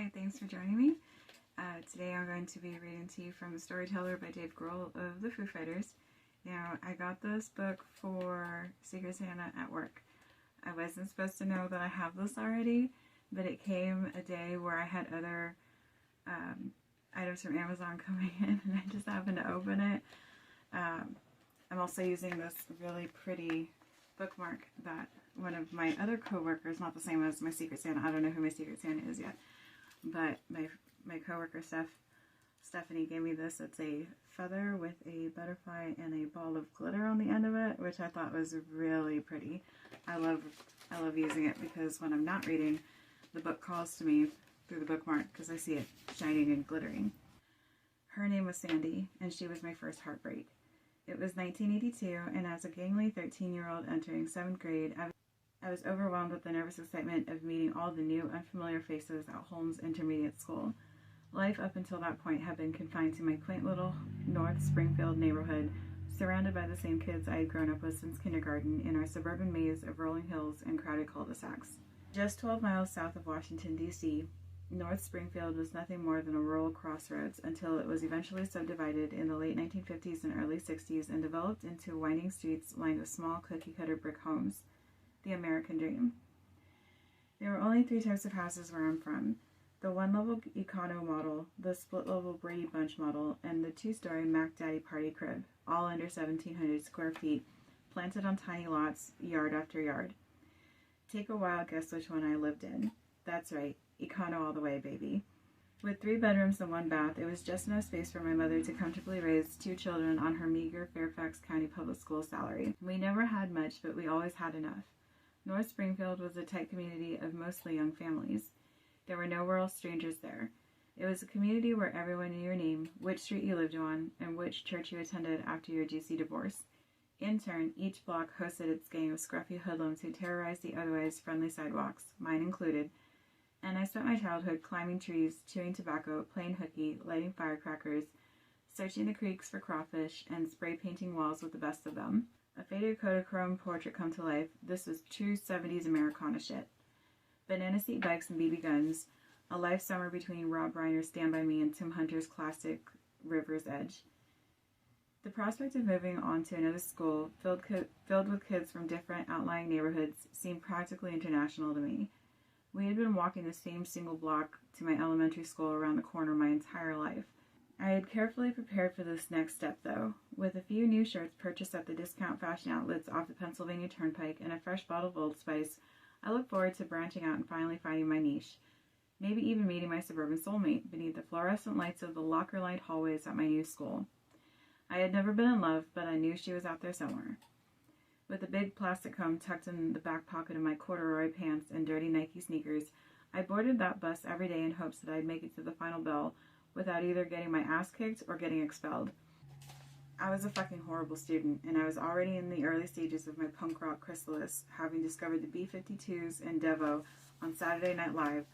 Hi, thanks for joining me. Today I'm going to be reading to you from Storyteller by Dave Grohl of the Foo Fighters. Now, I got this book for Secret Santa at work. I wasn't supposed to know that I have this already, but it came a day where I had other items from Amazon coming in, and I just happened to open it. I'm also using this really pretty bookmark that one of my other co-workers, not the same as my Secret Santa, I don't know who my Secret Santa is yet, but my co-worker Stephanie gave me this. It's a feather with a butterfly and a ball of glitter on the end of it, which I thought was really pretty. I love using it because when I'm not reading, the book calls to me through the bookmark because I see it shining and glittering. Her name was Sandy, and she was my first heartbreak. It was 1982, and as a gangly 13-year-old entering 7th grade, I was overwhelmed with the nervous excitement of meeting all the new, unfamiliar faces at Holmes Intermediate School. Life up until that point had been confined to my quaint little North Springfield neighborhood, surrounded by the same kids I had grown up with since kindergarten in our suburban maze of rolling hills and crowded cul-de-sacs. Just 12 miles south of Washington, D.C., North Springfield was nothing more than a rural crossroads until it was eventually subdivided in the late 1950s and early 60s and developed into winding streets lined with small cookie-cutter brick homes. The American dream. There were only 3 types of houses where I'm from. The one-level Econo model, the split-level Brady Bunch model, and the 2-story Mac Daddy Party crib, all under 1,700 square feet, planted on tiny lots, yard after yard. Take a wild guess which one I lived in. That's right, Econo all the way, baby. With 3 bedrooms and 1 bath, it was just enough space for my mother to comfortably raise 2 children on her meager Fairfax County public school salary. We never had much, but we always had enough. North Springfield was a tight community of mostly young families. There were no rural strangers there. It was a community where everyone knew your name, which street you lived on, and which church you attended after your juicy divorce. In turn, each block hosted its gang of scruffy hoodlums who terrorized the otherwise friendly sidewalks, mine included, and I spent my childhood climbing trees, chewing tobacco, playing hooky, lighting firecrackers, searching the creeks for crawfish, and spray painting walls with the best of them. A faded Kodachrome portrait come to life, this was true 70s Americana shit. Banana seat bikes and BB guns, a life summer between Rob Reiner's Stand By Me and Tim Hunter's classic River's Edge. The prospect of moving on to another school, filled with kids from different outlying neighborhoods, seemed practically international to me. We had been walking the same single block to my elementary school around the corner my entire life. I had carefully prepared for this next step, though. With a few new shirts purchased at the discount fashion outlets off the Pennsylvania Turnpike and a fresh bottle of Old Spice, I looked forward to branching out and finally finding my niche. Maybe even meeting my suburban soulmate beneath the fluorescent lights of the locker-lined hallways at my new school. I had never been in love, but I knew she was out there somewhere. With a big plastic comb tucked in the back pocket of my corduroy pants and dirty Nike sneakers, I boarded that bus every day in hopes that I'd make it to the final bell without either getting my ass kicked or getting expelled. I was a fucking horrible student, and I was already in the early stages of my punk rock chrysalis, having discovered the B-52s and Devo on Saturday Night Live,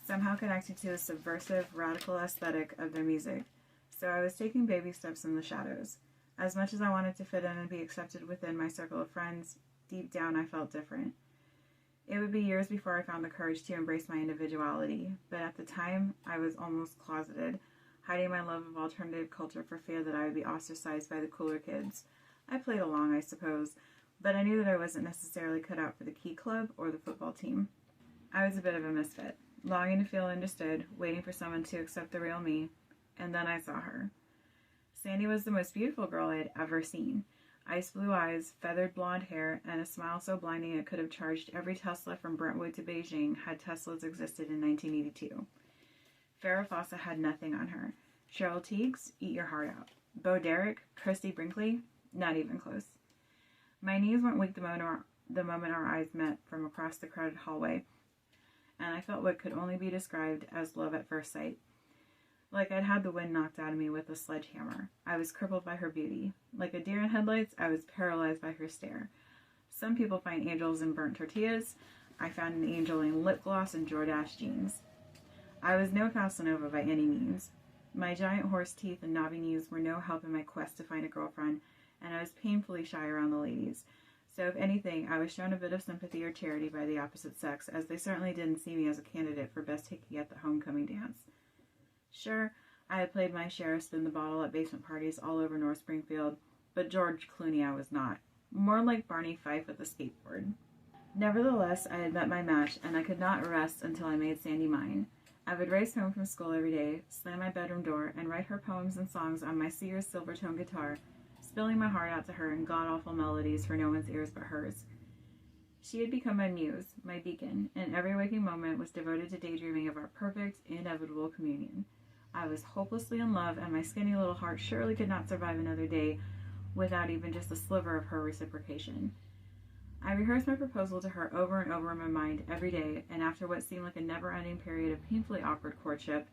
somehow connected to the subversive, radical aesthetic of their music. So I was taking baby steps in the shadows. As much as I wanted to fit in and be accepted within my circle of friends, deep down I felt different. It would be years before I found the courage to embrace my individuality, but at the time, I was almost closeted, hiding my love of alternative culture for fear that I would be ostracized by the cooler kids. I played along, I suppose, but I knew that I wasn't necessarily cut out for the Key Club or the football team. I was a bit of a misfit, longing to feel understood, waiting for someone to accept the real me, and then I saw her. Sandy was the most beautiful girl I had ever seen. Ice blue eyes, feathered blonde hair, and a smile so blinding it could have charged every Tesla from Brentwood to Beijing had Teslas existed in 1982. Farrah Fawcett had nothing on her. Cheryl Tiegs, eat your heart out. Bo Derek, Christy Brinkley, not even close. My knees went weak the moment our eyes met from across the crowded hallway, and I felt what could only be described as love at first sight. Like I'd had the wind knocked out of me with a sledgehammer. I was crippled by her beauty. Like a deer in headlights, I was paralyzed by her stare. Some people find angels in burnt tortillas. I found an angel in lip gloss and Jordache jeans. I was no Casanova by any means. My giant horse teeth and knobby knees were no help in my quest to find a girlfriend, and I was painfully shy around the ladies, So if anything, I was shown a bit of sympathy or charity by the opposite sex, as they certainly didn't see me as a candidate for best hickey at the homecoming dance. Sure, I had played my share of spin the bottle at basement parties all over North Springfield, but George Clooney I was not. More like Barney Fife with a skateboard. Nevertheless, I had met my match, and I could not rest until I made Sandy mine. I would race home from school every day, slam my bedroom door, and write her poems and songs on my Sears Silvertone guitar, spilling my heart out to her in god-awful melodies for no one's ears but hers. She had become my muse, my beacon, and every waking moment was devoted to daydreaming of our perfect, inevitable communion. I was hopelessly in love, and my skinny little heart surely could not survive another day without even just a sliver of her reciprocation. I rehearsed my proposal to her over and over in my mind every day, and after what seemed like a never-ending period of painfully awkward courtship,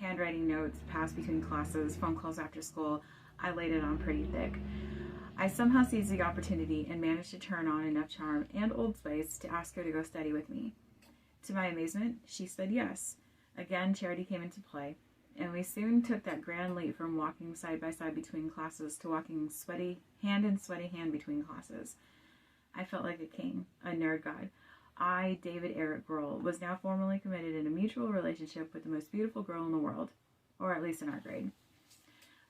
handwriting notes passed between classes, phone calls after school, I laid it on pretty thick. I somehow seized the opportunity and managed to turn on enough charm and Old Spice to ask her to go study with me. To my amazement, she said yes. Again, charity came into play, and we soon took that grand leap from walking side by side between classes to walking hand in sweaty hand between classes. I felt like a king, a nerd god. I, David Eric Grohl, was now formally committed in a mutual relationship with the most beautiful girl in the world, or at least in our grade.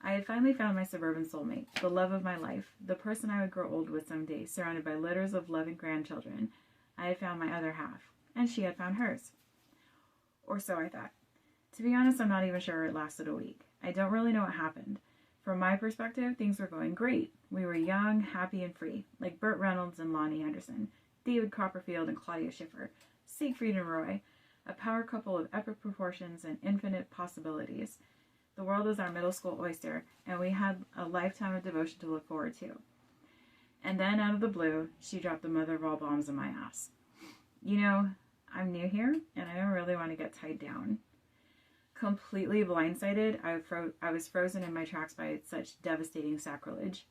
I had finally found my suburban soulmate, the love of my life, the person I would grow old with someday, surrounded by litters of loving grandchildren. I had found my other half, and she had found hers. Or so I thought. To be honest, I'm not even sure it lasted a week. I don't really know what happened. From my perspective, things were going great. We were young, happy, and free, like Burt Reynolds and Lonnie Anderson, David Copperfield and Claudia Schiffer, Siegfried and Roy, a power couple of epic proportions and infinite possibilities. The world was our middle school oyster, and we had a lifetime of devotion to look forward to. And then, out of the blue, she dropped the mother of all bombs in my ass. You know, I'm new here, and I don't really want to get tied down. Completely blindsided, I was frozen in my tracks by such devastating sacrilege.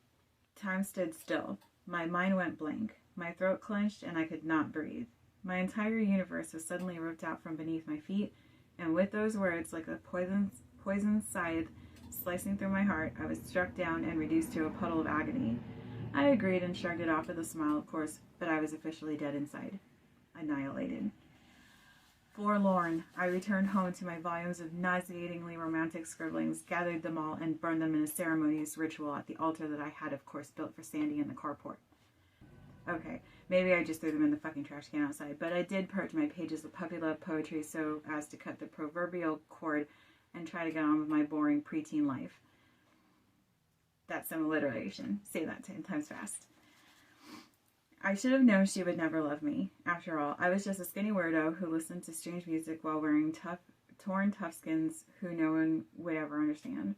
Time stood still. My mind went blank. My throat clenched, and I could not breathe. My entire universe was suddenly ripped out from beneath my feet, and with those words, like a poison scythe slicing through my heart, I was struck down and reduced to a puddle of agony. I agreed and shrugged it off with a smile, of course, but I was officially dead inside. Annihilated. Forlorn, I returned home to my volumes of nauseatingly romantic scribblings, gathered them all, and burned them in a ceremonious ritual at the altar that I had, of course, built for Sandy in the carport. Okay, maybe I just threw them in the fucking trash can outside, but I did purge my pages of puppy love poetry so as to cut the proverbial cord and try to get on with my boring preteen life. That's some alliteration. Say that 10 times fast. I should have known she would never love me. After all, I was just a skinny weirdo who listened to strange music while wearing torn toughskins who no one would ever understand.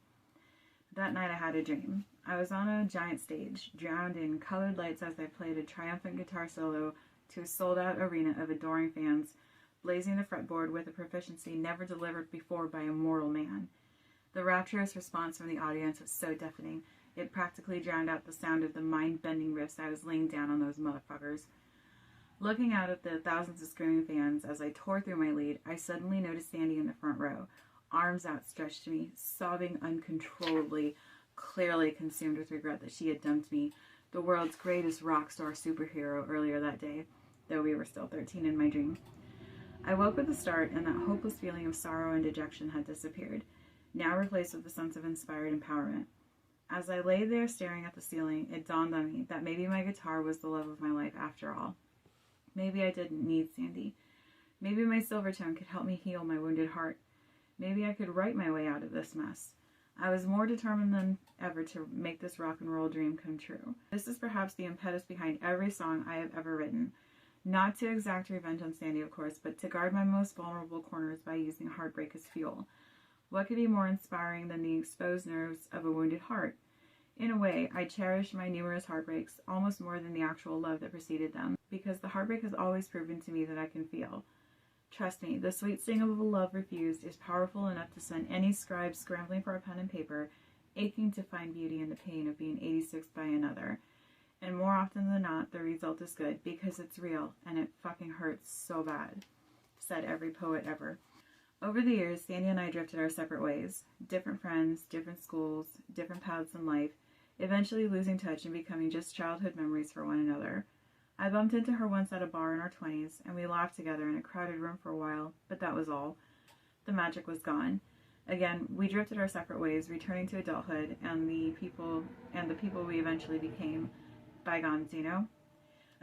That night I had a dream. I was on a giant stage, drowned in colored lights as I played a triumphant guitar solo to a sold-out arena of adoring fans, blazing the fretboard with a proficiency never delivered before by a mortal man. The rapturous response from the audience was so deafening, it practically drowned out the sound of the mind-bending riffs I was laying down on those motherfuckers. Looking out at the thousands of screaming fans as I tore through my lead, I suddenly noticed Sandy in the front row, arms outstretched to me, sobbing uncontrollably, clearly consumed with regret that she had dumped me, the world's greatest rock star superhero, earlier that day, though we were still 13 in my dream. I woke with a start, and that hopeless feeling of sorrow and dejection had disappeared, now replaced with a sense of inspired empowerment. As I lay there staring at the ceiling, it dawned on me that maybe my guitar was the love of my life after all. Maybe I didn't need Sandy. Maybe my Silvertone could help me heal my wounded heart. Maybe I could write my way out of this mess. I was more determined than ever to make this rock and roll dream come true. This is perhaps the impetus behind every song I have ever written. Not to exact revenge on Sandy, of course, but to guard my most vulnerable corners by using heartbreak as fuel. What could be more inspiring than the exposed nerves of a wounded heart? In a way, I cherish my numerous heartbreaks almost more than the actual love that preceded them, because the heartbreak has always proven to me that I can feel. Trust me, the sweet sting of a love refused is powerful enough to send any scribe scrambling for a pen and paper, aching to find beauty in the pain of being 86'd by another. And more often than not, the result is good, because it's real, and it fucking hurts so bad, said every poet ever. Over the years, Sandy and I drifted our separate ways. Different friends, different schools, different paths in life, eventually losing touch and becoming just childhood memories for one another. I bumped into her once at a bar in our 20s, and we laughed together in a crowded room for a while, but that was all. The magic was gone. Again, we drifted our separate ways, returning to adulthood and the people we eventually became. Bygones, you know?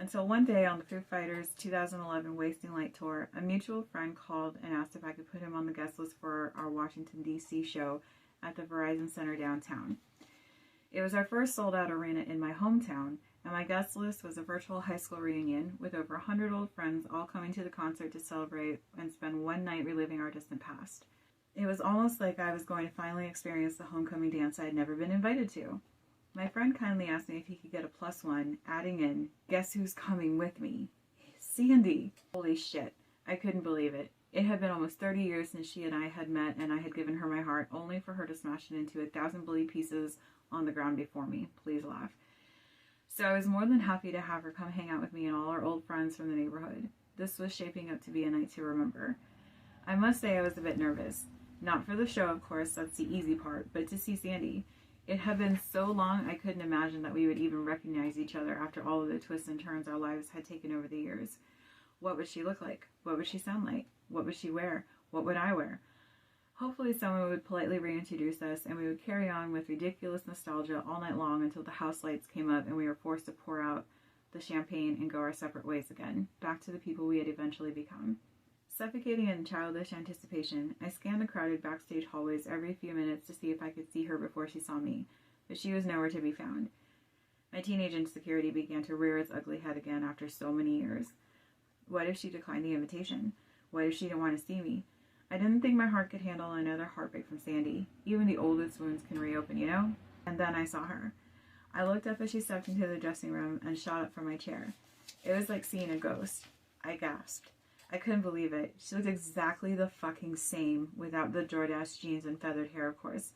Until one day on the Foo Fighters' 2011 Wasting Light tour, a mutual friend called and asked if I could put him on the guest list for our Washington, D.C. show at the Verizon Center downtown. It was our first sold-out arena in my hometown, and my guest list was a virtual high school reunion with over 100 old friends all coming to the concert to celebrate and spend one night reliving our distant past. It was almost like I was going to finally experience the homecoming dance I had never been invited to. My friend kindly asked me if he could get a +1, adding in, "Guess who's coming with me? Sandy." Holy shit, I couldn't believe it. It had been almost 30 years since she and I had met, and I had given her my heart, only for her to smash it into 1,000 bloody pieces on the ground before me. Please laugh. So I was more than happy to have her come hang out with me and all our old friends from the neighborhood. This was shaping up to be a night to remember. I must say I was a bit nervous. Not for the show, of course, that's the easy part, but to see Sandy. It had been so long I couldn't imagine that we would even recognize each other after all of the twists and turns our lives had taken over the years. What would she look like? What would she sound like? What would she wear? What would I wear? Hopefully someone would politely reintroduce us and we would carry on with ridiculous nostalgia all night long until the house lights came up and we were forced to pour out the champagne and go our separate ways again, back to the people we had eventually become. Suffocating in childish anticipation, I scanned the crowded backstage hallways every few minutes to see if I could see her before she saw me, but she was nowhere to be found. My teenage insecurity began to rear its ugly head again after so many years. What if she declined the invitation? What if she didn't want to see me? I didn't think my heart could handle another heartbreak from Sandy. Even the oldest wounds can reopen, you know? And then I saw her. I looked up as she stepped into the dressing room and shot up from my chair. It was like seeing a ghost. I gasped. I couldn't believe it. She looked exactly the fucking same, without the Jordache jeans and feathered hair, of course.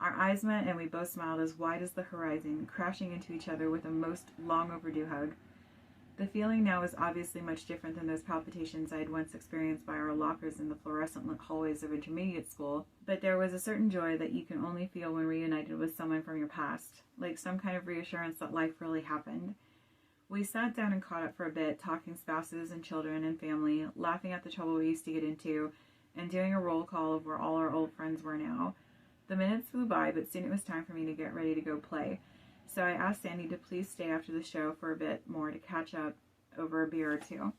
Our eyes met and we both smiled as wide as the horizon, crashing into each other with a most long overdue hug. The feeling now was obviously much different than those palpitations I had once experienced by our lockers in the fluorescent lit hallways of intermediate school, but there was a certain joy that you can only feel when reunited with someone from your past, like some kind of reassurance that life really happened. We sat down and caught up for a bit, talking spouses and children and family, laughing at the trouble we used to get into, and doing a roll call of where all our old friends were now. The minutes flew by, but soon it was time for me to get ready to go play. So I asked Sandy to please stay after the show for a bit more to catch up over a beer or two.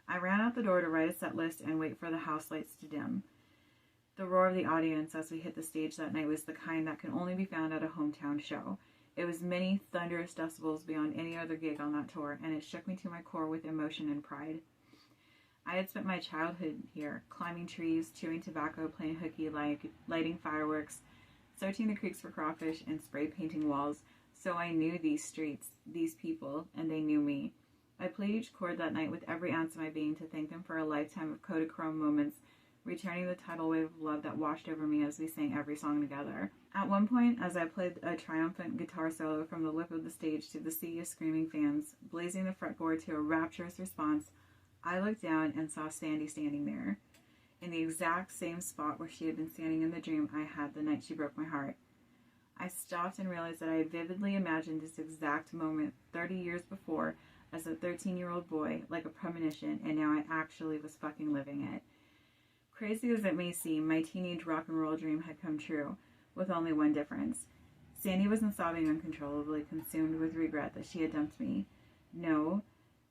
I ran out the door to write a set list and wait for the house lights to dim. The roar of the audience as we hit the stage that night was the kind that can only be found at a hometown show. It was many thunderous decibels beyond any other gig on that tour, and it shook me to my core with emotion and pride. I had spent my childhood here, climbing trees, chewing tobacco, playing hooky, lighting fireworks, searching the creeks for crawfish, and spray painting walls, so I knew these streets, these people, and they knew me. I played each chord that night with every ounce of my being to thank them for a lifetime of Kodachrome moments, returning the tidal wave of love that washed over me as we sang every song together. At one point, as I played a triumphant guitar solo from the lip of the stage to the sea of screaming fans, blazing the fretboard to a rapturous response, I looked down and saw Sandy standing there, in the exact same spot where she had been standing in the dream I had the night she broke my heart. I stopped and realized that I had vividly imagined this exact moment 30 years before as a 13-year-old boy, like a premonition, and now I actually was fucking living it. Crazy as it may seem, my teenage rock and roll dream had come true, with only one difference. Sandy wasn't sobbing uncontrollably, consumed with regret that she had dumped me. No,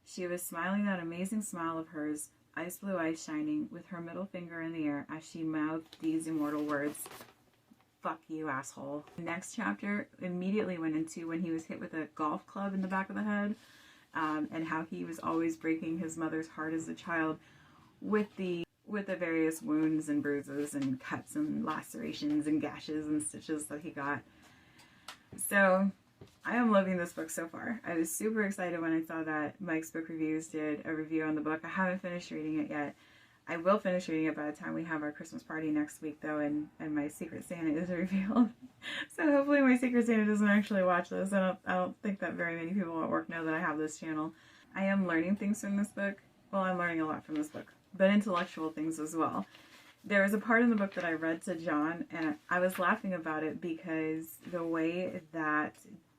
she was smiling that amazing smile of hers, ice blue eyes shining, with her middle finger in the air as she mouthed these immortal words. "Fuck you, asshole." The next chapter immediately went into when he was hit with a golf club in the back of the head, and how he was always breaking his mother's heart as a child with the various wounds and bruises and cuts and lacerations and gashes and stitches that he got. So I am loving this book so far. I was super excited when I saw that Mike's Book Reviews did a review on the book. I haven't finished reading it yet. I will finish reading it by the time we have our Christmas party next week, though, and my Secret Santa is revealed. So hopefully my Secret Santa doesn't actually watch this. I don't think that very many people at work know that I have this channel. I am learning things from this book. Well, I'm learning a lot from this book, but intellectual things as well. There was a part in the book that I read to John, and I was laughing about it because the way that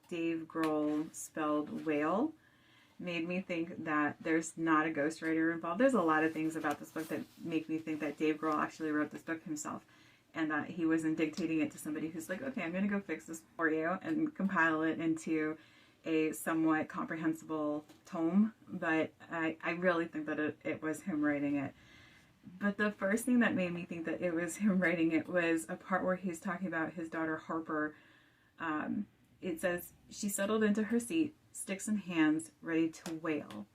Dave Grohl spelled whale made me think that there's not a ghostwriter involved. There's a lot of things about this book that make me think that Dave Grohl actually wrote this book himself, and that he wasn't dictating it to somebody who's like, okay, I'm going to go fix this for you and compile it into a somewhat comprehensible tome. But I really think that it was him writing it. But the first thing that made me think that it was him writing it was a part where he's talking about his daughter Harper. It says, she settled into her seat, sticks in hands, ready to wail.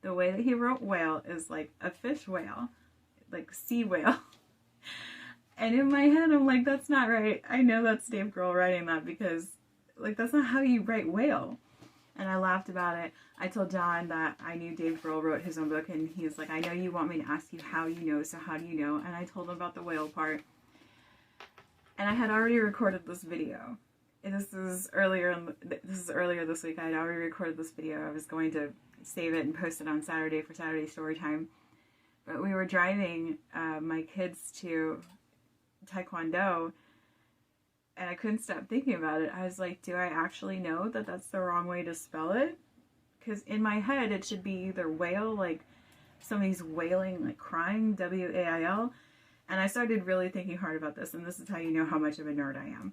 The way that he wrote whale is like a fish whale, like sea whale. And in my head, I'm like, that's not right. I know that's Dave Grohl writing that because, like, that's not how you write whale. And I laughed about it. I told John that I knew Dave Grohl wrote his own book, and he was like, I know you want me to ask you how you know, so how do you know? And I told him about the whale part. And I had already recorded this video. And this is earlier this week. I had already recorded this video. I was going to save it and post it on Saturday for Saturday Storytime. But we were driving my kids to Taekwondo, and I couldn't stop thinking about it. I was like, do I actually know that that's the wrong way to spell it? Because in my head, it should be either wail, like somebody's wailing, like crying, W-A-I-L. And I started really thinking hard about this, and this is how you know how much of a nerd I am.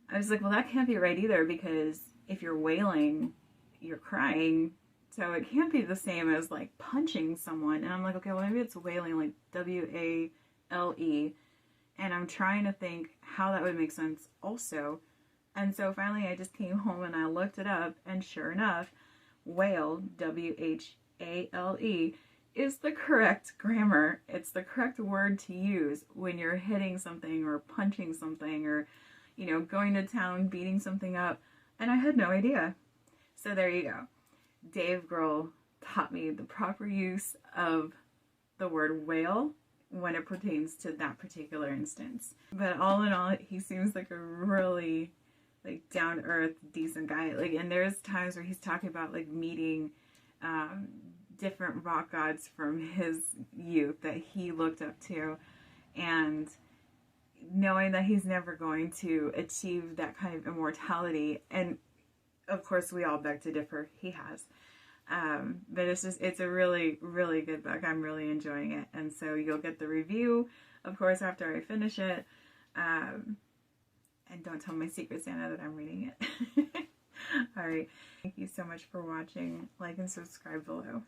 I was like, well, that can't be right either, because if you're wailing, you're crying, so it can't be the same as like punching someone. And I'm like, okay, well, maybe it's wailing, like W-A-L-E. And I'm trying to think how that would make sense also. And so finally I just came home and I looked it up, and sure enough, whale, W-H-A-L-E, is the correct grammar. It's the correct word to use when you're hitting something or punching something or, you know, going to town, beating something up. And I had no idea. So there you go. Dave Grohl taught me the proper use of the word whale when it pertains to that particular instance. But all in all, he seems like a really like down-to-earth, decent guy. Like, and there's times where he's talking about like meeting different rock gods from his youth that he looked up to, and knowing that he's never going to achieve that kind of immortality. And of course, we all beg to differ. He has. But it's a really, really good book. I'm really enjoying it. And so you'll get the review, of course, after I finish it. And don't tell my Secret Santa that I'm reading it. All right. Thank you so much for watching. Like and subscribe below.